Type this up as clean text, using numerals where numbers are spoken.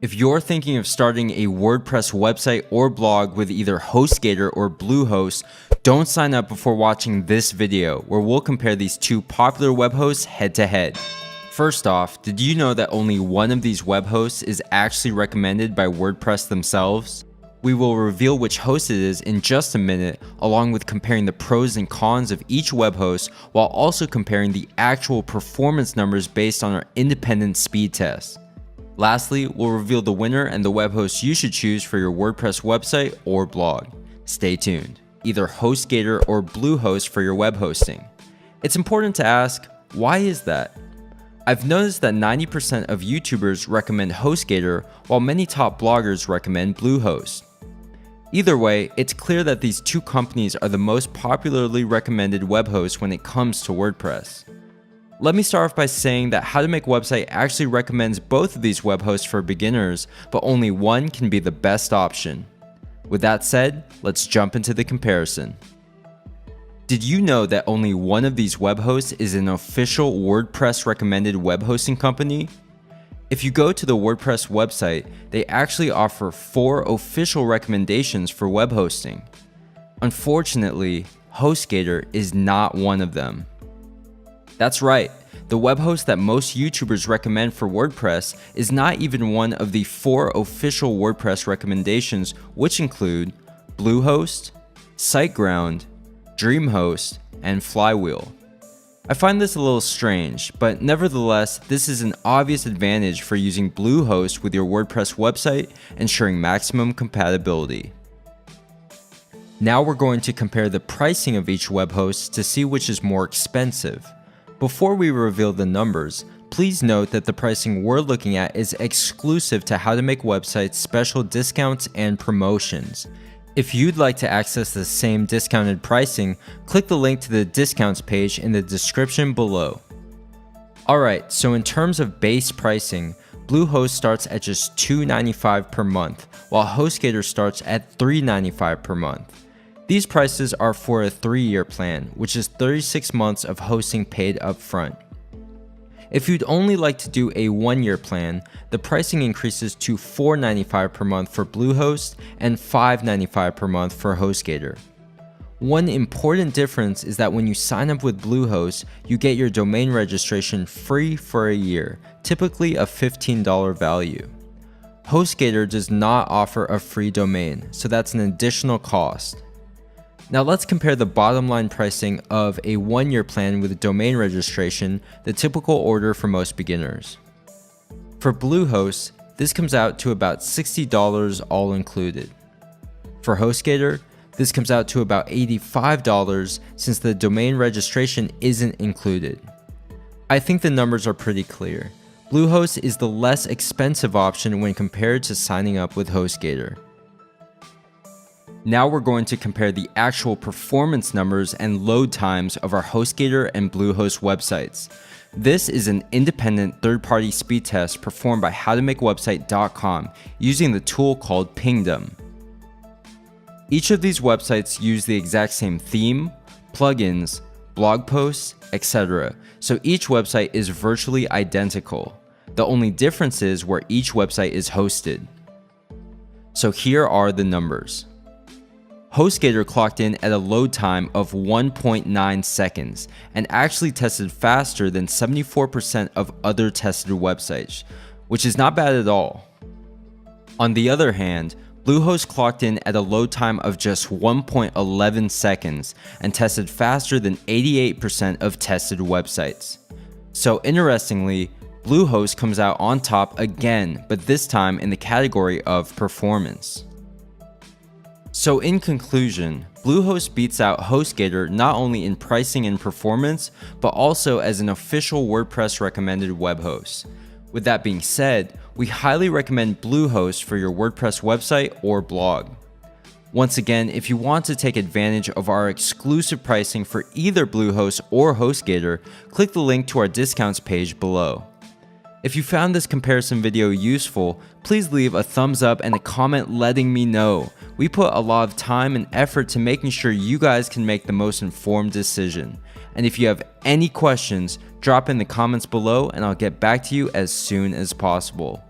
If you're thinking of starting a WordPress website or blog with either HostGator or Bluehost, don't sign up before watching this video where we'll compare these two popular web hosts head to head. First off, did you know that only one of these web hosts is actually recommended by WordPress themselves? We will reveal which host it is in just a minute, along with comparing the pros and cons of each web host while also comparing the actual performance numbers based on our independent speed test. Lastly, we'll reveal the winner and the web host you should choose for your WordPress website or blog. Stay tuned. Either HostGator or Bluehost for your web hosting. It's important to ask, why is that? I've noticed that 90% of YouTubers recommend HostGator while many top bloggers recommend Bluehost. Either way, it's clear that these two companies are the most popularly recommended web hosts when it comes to WordPress. Let me start off by saying that How to Make Website actually recommends both of these web hosts for beginners, but only one can be the best option. With that said, let's jump into the comparison. Did you know that only one of these web hosts is an official WordPress recommended web hosting company? If you go to the WordPress website, they actually offer 4 official recommendations for web hosting. Unfortunately, HostGator is not one of them. That's right, the web host that most YouTubers recommend for WordPress is not even one of the 4 official WordPress recommendations, which include Bluehost, SiteGround, DreamHost, and Flywheel. I find this a little strange, but nevertheless, this is an obvious advantage for using Bluehost with your WordPress website, ensuring maximum compatibility. Now we're going to compare the pricing of each web host to see which is more expensive. Before we reveal the numbers, please note that the pricing we're looking at is exclusive to How to Make Websites special discounts and promotions. If you'd like to access the same discounted pricing, click the link to the discounts page in the description below. Alright, so in terms of base pricing, Bluehost starts at just $2.95 per month, while HostGator starts at $3.95 per month. These prices are for a 3-year plan, which is 36 months of hosting paid upfront. If you'd only like to do a 1-year plan, the pricing increases to $4.95 per month for Bluehost and $5.95 per month for HostGator. One important difference is that when you sign up with Bluehost, you get your domain registration free for a year, typically a $15 value. HostGator does not offer a free domain, so that's an additional cost. Now let's compare the bottom line pricing of a 1-year plan with domain registration, the typical order for most beginners. For Bluehost, this comes out to about $60 all included. For HostGator, this comes out to about $85 since the domain registration isn't included. I think the numbers are pretty clear. Bluehost is the less expensive option when compared to signing up with HostGator. Now we're going to compare the actual performance numbers and load times of our HostGator and Bluehost websites. This is an independent third-party speed test performed by howtomakewebsite.com using the tool called Pingdom. Each of these websites use the exact same theme, plugins, blog posts, etc. So each website is virtually identical. The only difference is where each website is hosted. So here are the numbers. HostGator clocked in at a load time of 1.9 seconds and actually tested faster than 74% of other tested websites, which is not bad at all. On the other hand, Bluehost clocked in at a load time of just 1.11 seconds and tested faster than 88% of tested websites. So interestingly, Bluehost comes out on top again, but this time in the category of performance. So in conclusion, Bluehost beats out HostGator not only in pricing and performance, but also as an official WordPress recommended web host. With that being said, we highly recommend Bluehost for your WordPress website or blog. Once again, if you want to take advantage of our exclusive pricing for either Bluehost or HostGator, click the link to our discounts page below. If you found this comparison video useful, please leave a thumbs up and a comment letting me know. We put a lot of time and effort to making sure you guys can make the most informed decision. And if you have any questions, drop in the comments below and I'll get back to you as soon as possible.